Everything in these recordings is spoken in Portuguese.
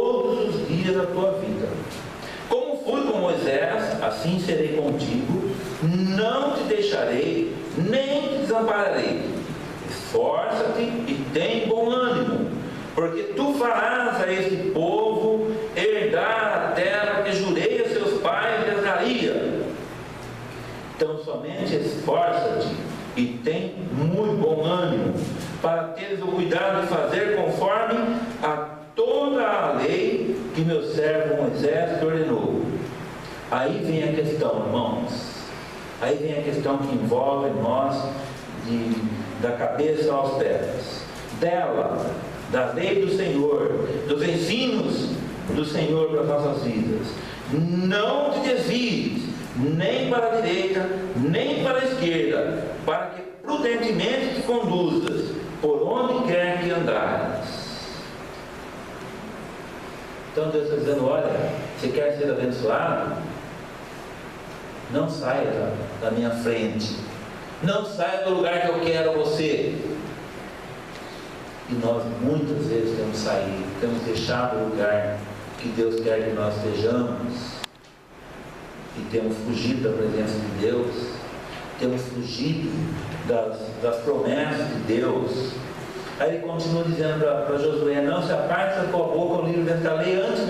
todos os dias da tua vida. Como fui com Moisés, assim serei contigo, não te deixarei, nem te desampararei. Esforça-te e tem bom ânimo, porque tu farás a este povo herdar a terra que jurei a seus pais lhes daria. Então somente esforça-te e tem muito bom ânimo, para teres o cuidado de fazer conforme a toda a lei que meu servo Moisés te ordenou. Aí vem a questão, irmãos, aí vem a questão que envolve nós da cabeça aos pés. Dela, da lei do Senhor, dos ensinos do Senhor para as nossas vidas. Não te desvies, nem para a direita, nem para a esquerda, para que prudentemente te conduzas, por onde quer que andares. Então Deus está dizendo, olha, você quer ser abençoado? Não saia da minha frente. Não saia do lugar que eu quero você. E nós muitas vezes temos saído, temos deixado o lugar que Deus quer que nós estejamos. E temos fugido da presença de Deus. Temos fugido das promessas de Deus. Aí ele continua dizendo para Josué, não se aparte da tua boca o livro desta lei, antes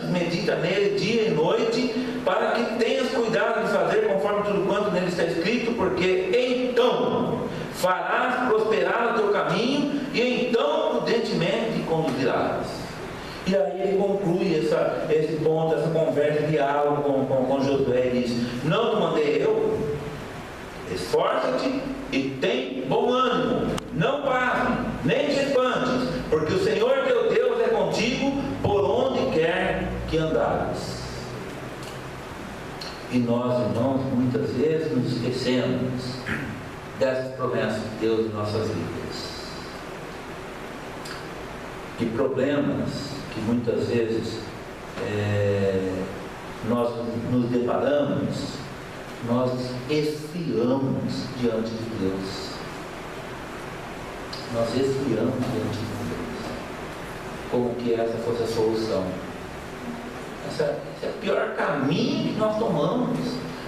medita nele dia e noite, para que tenhas cuidado de fazer conforme tudo quanto nele está escrito, porque então farás prosperar o teu caminho, e então prudentemente te conduzirás. E aí ele conclui esse ponto, essa conversa, diálogo com Josué, e diz, não te mandei eu? Esforça-te e tem bom ânimo, não pasme, nem te espantes, porque o Senhor teu Deus é contigo por onde quer que andares. E nós, irmãos, muitas vezes nos esquecemos dessas promessas de Deus em nossas vidas. E problemas que muitas vezes nós nos deparamos, nós esfriamos diante de Deus. Nós esfriamos diante de Deus, como que essa fosse a solução. Esse é o pior caminho que nós tomamos.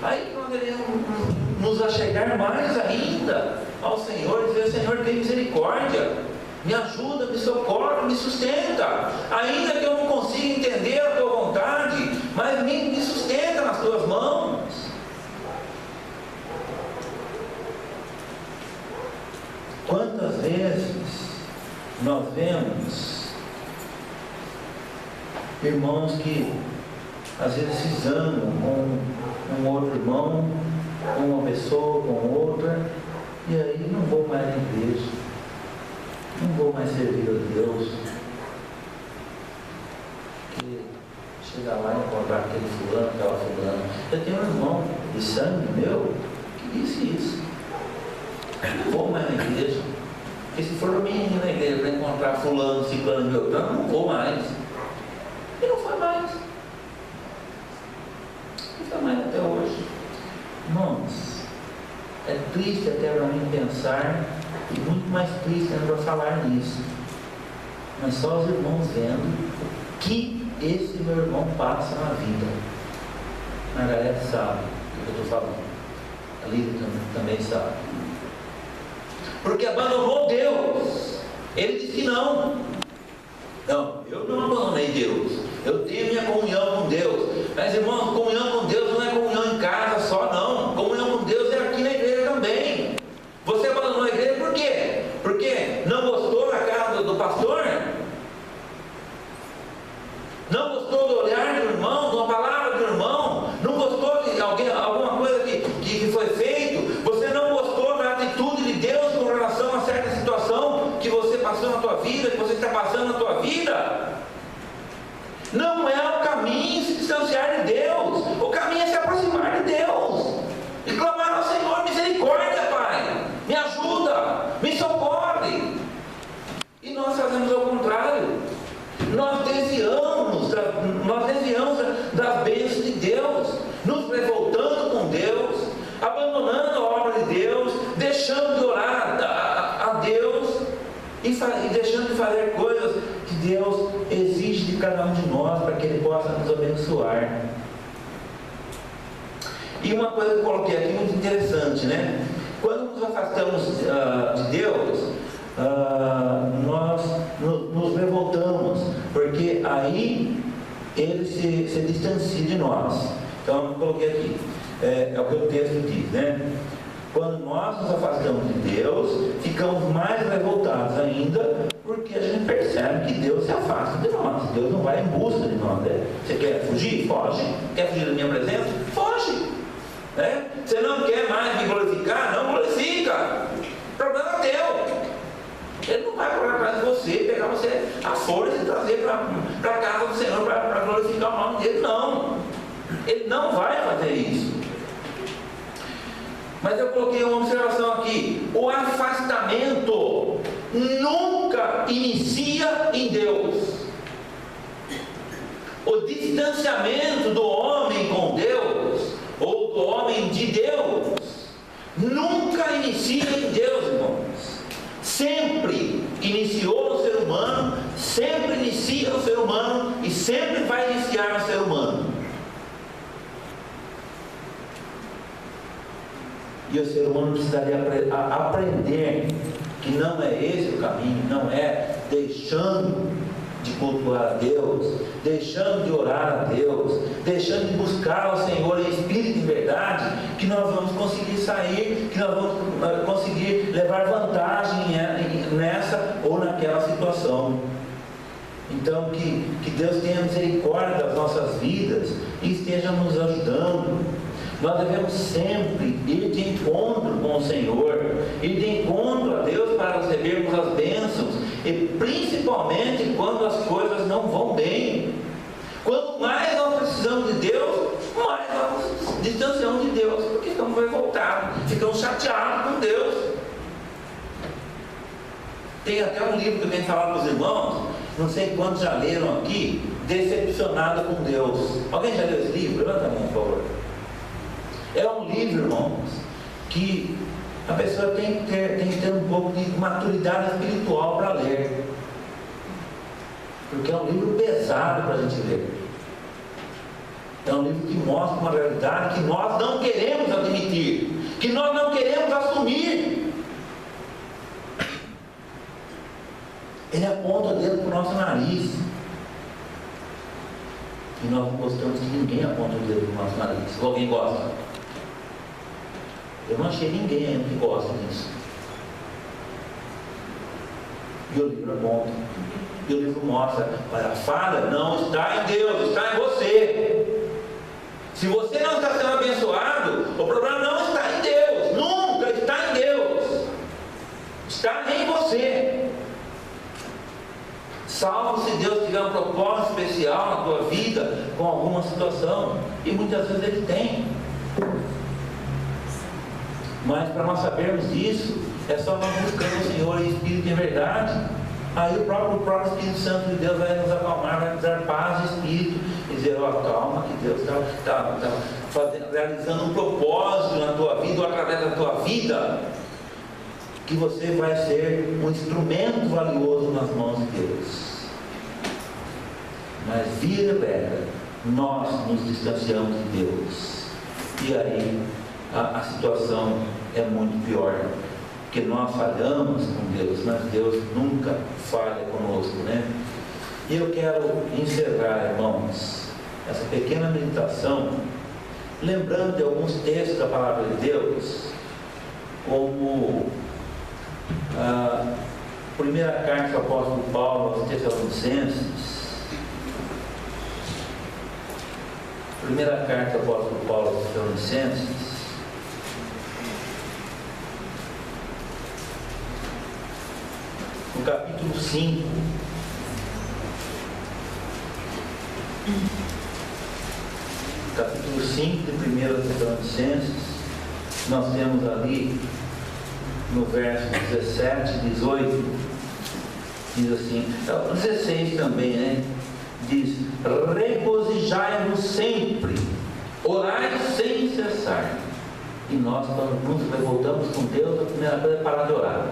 Aí nós devemos nos achegar mais ainda ao Senhor e dizer, Senhor, tem misericórdia, me ajuda, me socorre, me sustenta, ainda que eu não consiga entender a tua vontade, mas me sustenta nas tuas mãos. Quantas vezes nós vemos irmãos que às vezes se zangam com um outro irmão, com uma pessoa, com outra, e aí não vou mais na igreja, não vou mais servir a Deus, porque chegar lá e encontrar aquele fulano, aquela fulana. Eu tenho um irmão de sangue meu que disse isso. Não vou mais na igreja, porque se for mim na igreja para encontrar fulano, ciclano, meu plano, não vou mais. E não foi mais. Não foi mais até hoje. Irmãos, é triste até para mim pensar, e muito mais triste ainda para falar nisso. Mas só os irmãos vendo o que esse meu irmão passa na vida. Margarete sabe o que eu estou falando. A Lívia também sabe. Porque abandonou Deus. Ele disse que não. Não, eu não abandonei Deus. Eu tenho minha comunhão com Deus. Mas irmãos, comunhão com Deus não é comunhão em casa só, não. Comunhão com Deus é aqui na igreja também. Você abandonou a igreja por quê? Porque não gostou da casa do pastor? Não gostou do olhar do irmão, de uma palavra do irmão? Não gostou de alguma coisa que foi feito? Você não gostou da atitude de Deus com relação a certa situação que você passou na tua vida, que você está passando na tua vida? Não é o caminho se distanciar de Deus. O caminho é se aproximar de Deus e clamar ao Senhor, misericórdia, Pai, me ajuda, me socorre. E nós fazemos ao contrário. Nós desviamos das bênçãos de Deus, nos revoltando com Deus, abandonando a obra de Deus, deixando de orar a Deus e deixando de fazer coisas que Deus exige de de cada um de nós para que Ele possa nos abençoar. E uma coisa que eu coloquei aqui muito interessante, né? Quando nos afastamos de Deus, nós nos revoltamos, porque aí Ele se distancia de nós. Então eu coloquei aqui, é o que o texto diz, né? Quando nós nos afastamos de Deus, ficamos mais revoltados ainda, porque a gente percebe que Deus se afasta de nós. Deus não vai em busca de nós, né? Você quer fugir? Foge. Quer fugir da minha presença? Foge. Né? Você não quer mais me glorificar? Não glorifica. O problema é teu. Ele não vai correr atrás de você, pegar você à força e trazer para a casa do Senhor para glorificar o nome dele. Não. Ele não vai fazer isso. Mas eu coloquei uma observação aqui: o afastamento nunca inicia em Deus. O distanciamento do homem com Deus, ou do homem de Deus, nunca inicia em Deus, irmãos. Sempre iniciou no ser humano, sempre inicia no ser humano e sempre vai iniciar no ser humano. E o ser humano precisaria aprender que não é esse o caminho, não é deixando de cultuar a Deus, deixando de orar a Deus, deixando de buscar ao Senhor em espírito e verdade, que nós vamos conseguir sair, que nós vamos conseguir levar vantagem nessa ou naquela situação. Então que Deus tenha misericórdia das nossas vidas e esteja nos ajudando. Nós devemos sempre ir de encontro com o Senhor, ir de encontro a Deus para recebermos as bênçãos, e principalmente quando as coisas não vão bem. Quanto mais nós precisamos de Deus, mais nós nos distanciamos de Deus, porque estamos revoltados, ficamos chateados com Deus. Tem até um livro que eu tenho falado para os irmãos, não sei quantos já leram aqui, Decepcionado com Deus. Alguém já leu esse livro? Levanta a mão, por favor. É um livro, irmãos, que a pessoa tem que ter um pouco de maturidade espiritual para ler, porque é um livro pesado para a gente ler. É um livro que mostra uma realidade que nós não queremos admitir, que nós não queremos assumir. Ele aponta o dedo para o nosso nariz, e nós não gostamos que ninguém aponta o dedo para o nosso nariz. Alguém gosta? Eu não achei ninguém ainda que gosta disso. E o livro aponta. E o livro mostra: mas a falha não está em Deus, está em você. Se você não está sendo abençoado, o problema não está em Deus, nunca está em Deus, está em você. Salvo se Deus tiver um propósito especial na tua vida com alguma situação, e muitas vezes Ele tem. Mas para nós sabermos disso, é só nós buscando o Senhor em espírito e em verdade. Aí o próprio Espírito Santo de Deus vai nos acalmar, vai nos dar paz de espírito e dizer: ó, calma, que Deus está realizando um propósito na tua vida, ou através da tua vida, que você vai ser um instrumento valioso nas mãos de Deus. Mas vira e regra, nós nos distanciamos de Deus, e aí a situação é muito pior, porque nós falhamos com Deus, mas Deus nunca falha conosco, né? E eu quero encerrar, irmãos, essa pequena meditação lembrando de alguns textos da palavra de Deus, como a primeira carta do apóstolo Paulo aos Tessalonicenses. Primeira carta do apóstolo Paulo aos Tessalonicenses, no capítulo 5, capítulo 5 de 1 Tessalonicenses, nós temos ali no verso 17 e 18, diz assim, 16 também, né? Diz: regozijai-vos sempre, orai sem cessar. E nós, quando nos revoltamos com Deus, a primeira coisa é parar de orar.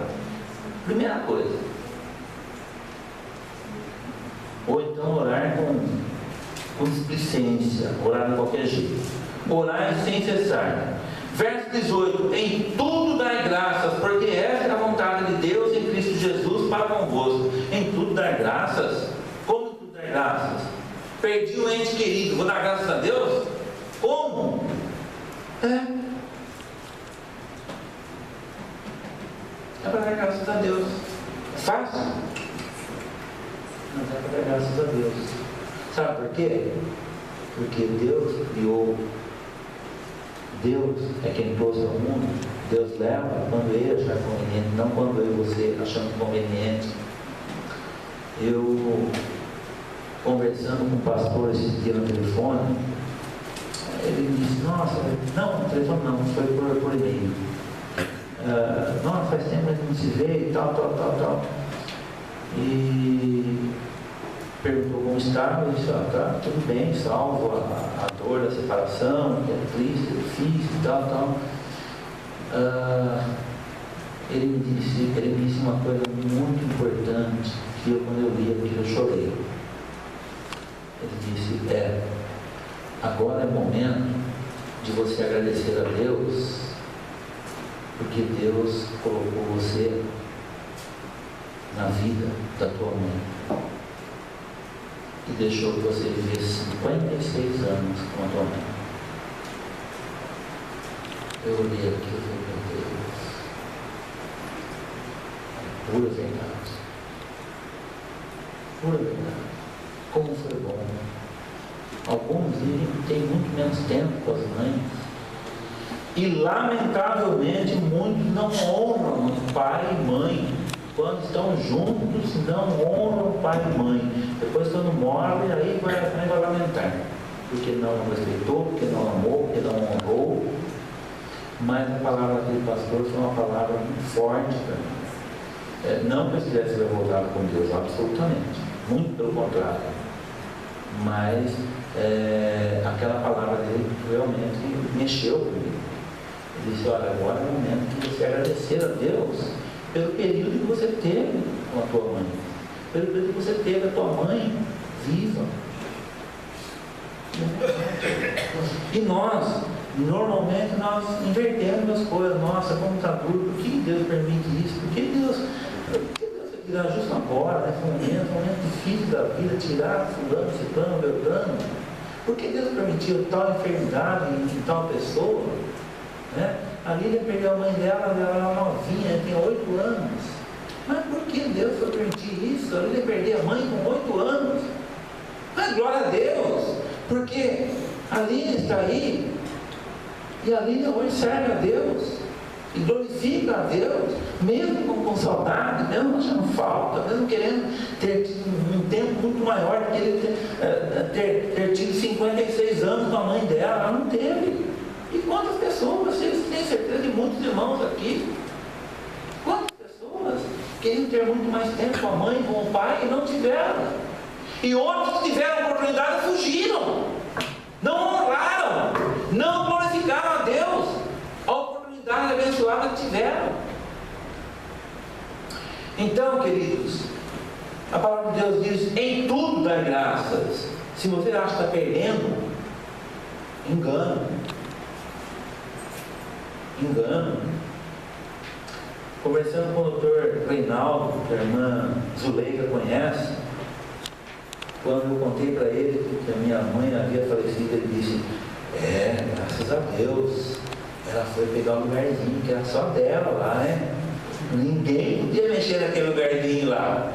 Primeira coisa. Ou então orar com com displicência, orar de qualquer jeito. Orai sem cessar. Verso 18: em tudo dai graças, porque esta é a vontade de Deus em Cristo Jesus para convosco. Em tudo dai graças? Como em tudo dai graças? Perdi um ente querido, vou dar graças a Deus? Como? É para dar graças a Deus. É fácil? Não é para dar graças a Deus. Sabe por quê? Porque Deus criou. Deus é quem trouxe ao mundo. Deus leva quando Ele achar conveniente, não quando eu e você achamos conveniente. Eu, conversando com um pastor esse dia no telefone, ele me disse: nossa, não, no telefone não, foi por e-mail. Nossa, faz tempo que não se vê e tal. E perguntou como estava. Eu disse: tá tudo bem, salvo a dor da separação, que é triste, difícil e tal. Ele me disse uma coisa muito importante, que quando eu li aquilo eu chorei. Ele disse: agora é o momento de você agradecer a Deus, porque Deus colocou você na vida da tua mãe e deixou que você vivesse 56 anos com a tua mãe. Eu olhei aquilo e falei: meu Deus, pura verdade, pura verdade. Como foi bom. Alguns têm muito menos tempo com as mães e lamentavelmente muitos não honram pai e mãe. Quando estão juntos, não honram pai e mãe. Depois, quando morrem, aí vai lamentar. Porque não respeitou, porque não amou, porque não honrou. Mas a palavra daquele pastor foi uma palavra muito forte para mim. Não que eu estivesse revoltado com Deus, absolutamente. Muito pelo contrário. Mas aquela palavra dele realmente mexeu comigo. Ele disse: olha, agora é o momento de você agradecer a Deus pelo período que você teve com a tua mãe, pelo período que você teve a tua mãe viva. E nós, normalmente, nós invertemos as coisas. Nossa, como está duro, por que Deus permite isso? Por que Deus tirar justo agora, nesse momento difícil da vida, tirar fulano, ciclano, beltrano? Por que Deus permitiu tal enfermidade em tal pessoa? Né? A Lília perdeu a mãe dela, ela era novinha, tinha 8 anos. Mas por que Deus foi permitir isso? A Lília perdeu a mãe com 8 anos. Mas glória a Deus, porque a Lília está aí, e a Lília hoje serve a Deus, e glorifica a Deus, mesmo com saudade, mesmo achando falta, mesmo querendo ter um tempo muito maior, querer ter tido 56 anos com a mãe dela. Ela não teve. E quantas pessoas, vocês têm certeza de muitos irmãos aqui, quantas pessoas queriam ter muito mais tempo com a mãe, com o pai e não tiveram? E outros que tiveram a oportunidade fugiram, não honraram, não glorificaram a Deus, a oportunidade abençoada que tiveram. Então, queridos, a palavra de Deus diz: em tudo dá graças. Se você acha que está perdendo, engano. Conversando com o doutor Reinaldo, que a irmã Zuleika conhece, quando eu contei para ele que a minha mãe havia falecido, ele disse: graças a Deus, ela foi pegar um lugarzinho que era só dela lá, né? Ninguém podia mexer naquele lugarzinho lá.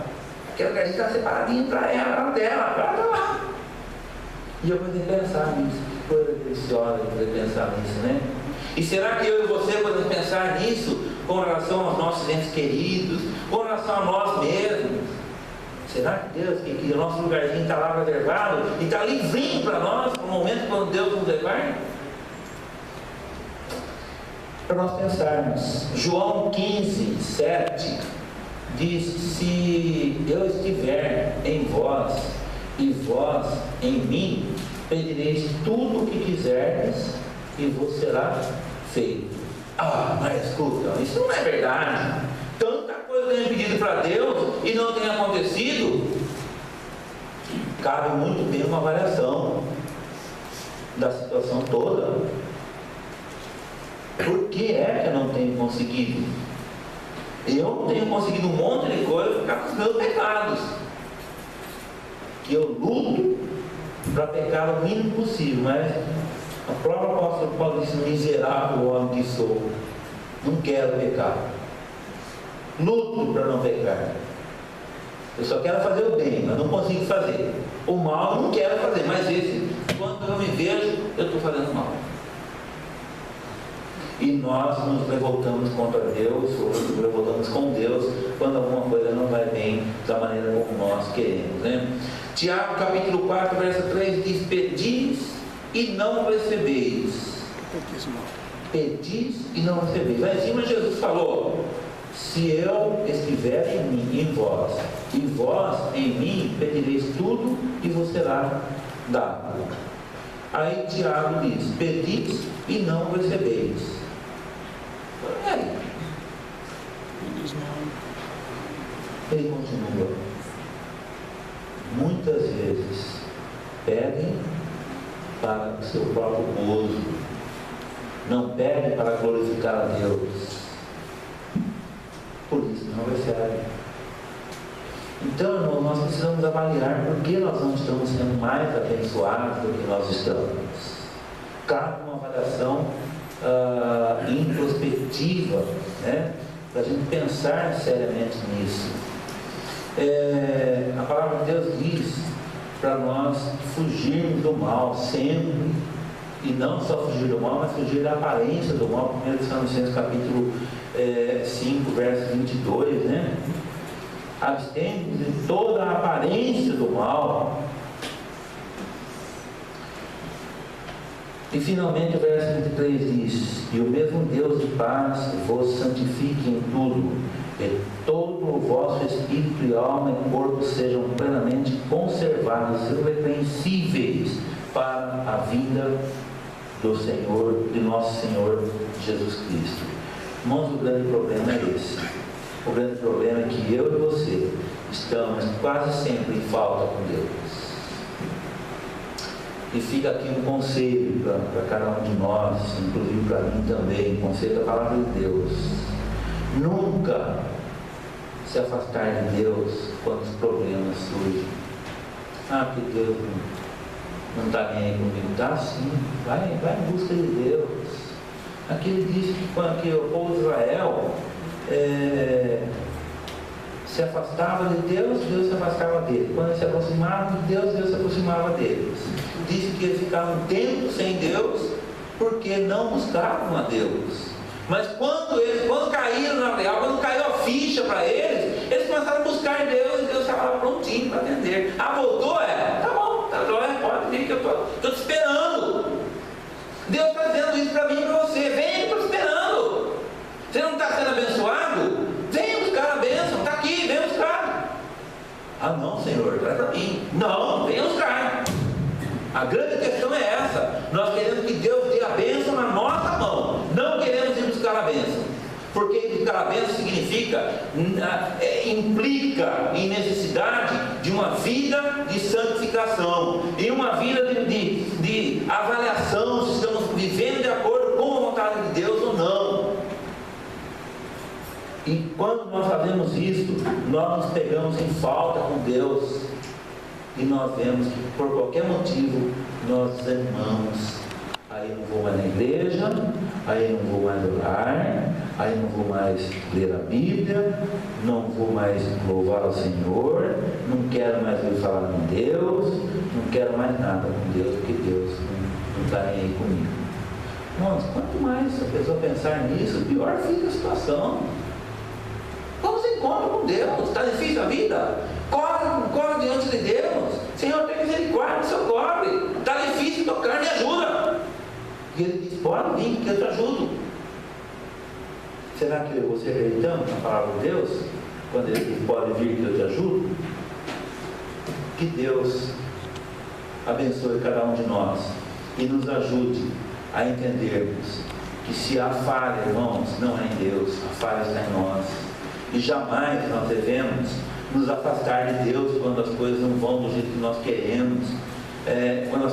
Aquele lugarzinho estava separadinho para ela, era dela, para ela lá. E eu comecei a pensar nisso. Que coisa deliciosa poder pensar nisso, né? E será que eu e você podemos pensar nisso com relação aos nossos entes queridos, com relação a nós mesmos? Será que Deus, que o nosso lugarzinho está lá reservado e está livrinho para nós, no momento quando Deus nos levar? Para nós pensarmos, João 15, 7 diz: se eu estiver em vós e vós em mim, pedireis tudo o que quiserdes e vos será feito. Mas escuta, isso não é verdade. Tanta coisa tem pedido para Deus e não tem acontecido. cabe muito bem uma avaliação da situação toda. Por que é que eu não tenho conseguido? Eu tenho conseguido um monte de coisa por causa dos meus pecados, que eu luto para pecar o mínimo possível, mas a própria apóstolo Paulo disse: miserável homem que sou, não quero pecar, luto para não pecar. Eu só quero fazer o bem, mas não consigo fazer. O mal eu não quero fazer, mas esse, quando eu me vejo, eu estou fazendo mal. E nós nos revoltamos contra Deus, ou nos revoltamos com Deus, quando alguma coisa não vai bem da maneira como nós queremos, né? Tiago capítulo 4, verso 3 diz: pedis e não recebeis. Pedis e não recebeis. Lá em cima Jesus falou: se eu estiver em mim, em vós, e vós em mim, pedireis tudo e vos será dado. Aí Tiago diz: pedis e não recebeis. E aí? Ele continua: muitas vezes pedem para o seu próprio gozo, não pedem para glorificar a Deus, por isso não recebem. Então, irmão, nós precisamos avaliar por que nós não estamos sendo mais abençoados do que nós estamos. Cabe uma avaliação introspectiva, né? Para a gente pensar seriamente nisso. A palavra de Deus diz para nós fugirmos do mal sempre, e não só fugir do mal, mas fugir da aparência do mal. 1 Tessalonicenses capítulo 5, verso 22, né? Abstemos de toda a aparência do mal. E finalmente o verso 23 diz: e o mesmo Deus de paz vos santifique em tudo, e todo o vosso espírito e alma e corpo sejam plenamente conservados, irrepreensíveis para a vinda do Senhor, de nosso Senhor Jesus Cristo. Irmãos, o grande problema é esse. O grande problema é que eu e você estamos quase sempre em falta com Deus. E fica aqui um conselho para cada um de nós, inclusive para mim também, um conselho da palavra de Deus: nunca se afastar de Deus quando os problemas surgem. Porque Deus não está nem aí comigo. Está sim, vai em busca de Deus. Aqui ele disse que o povo de Israel se afastava de Deus, Deus se afastava dele. Quando eles se aproximavam de Deus, Deus se aproximava deles. Disse que eles ficavam um tempo sem Deus porque não buscavam a Deus. Mas quando caíram na real, quando caiu a ficha para eles começaram a buscar Deus, e Deus estava prontinho para atender. Voltou? Tá bom, tá jóia, pode vir que eu estou te esperando. Deus está dizendo isso para mim e para você: vem, eu estou esperando. Você não está sendo abençoado? Vem buscar a bênção, está aqui, vem buscar. Não, Senhor, traz para mim. Não, vem buscar. A grande questão é essa: nós queremos que Deus dê a bênção na nossa mão, não queremos ir buscar a bênção, porque ir buscar a bênção significa, implica em necessidade de uma vida de santificação, e uma vida de avaliação se estamos vivendo de acordo com a vontade de Deus ou não. E quando nós fazemos isso, nós nos pegamos em falta com Deus, e nós vemos que por qualquer motivo nós desanimamos. Aí não vou mais na igreja, aí não vou mais orar, aí não vou mais ler a Bíblia, não vou mais louvar o Senhor, não quero mais ouvir falar com Deus, não quero mais nada com Deus, porque Deus não está nem aí comigo. Irmãos, quanto mais a pessoa pensar nisso, pior fica a situação. Como você encontra com Deus? Está difícil a vida? Corre diante de Deus. Senhor, tem misericórdia, socorre. Está difícil, tocar, me ajuda. E ele diz: pode vir que eu te ajudo. Será que você acreditamos na palavra de Deus? Quando ele diz: pode vir que eu te ajudo? Que Deus abençoe cada um de nós e nos ajude a entendermos que se há falha, irmãos, não é em Deus, a falha está em nós. E jamais nós devemos nos afastar de Deus quando as coisas não vão do jeito que nós queremos, quando as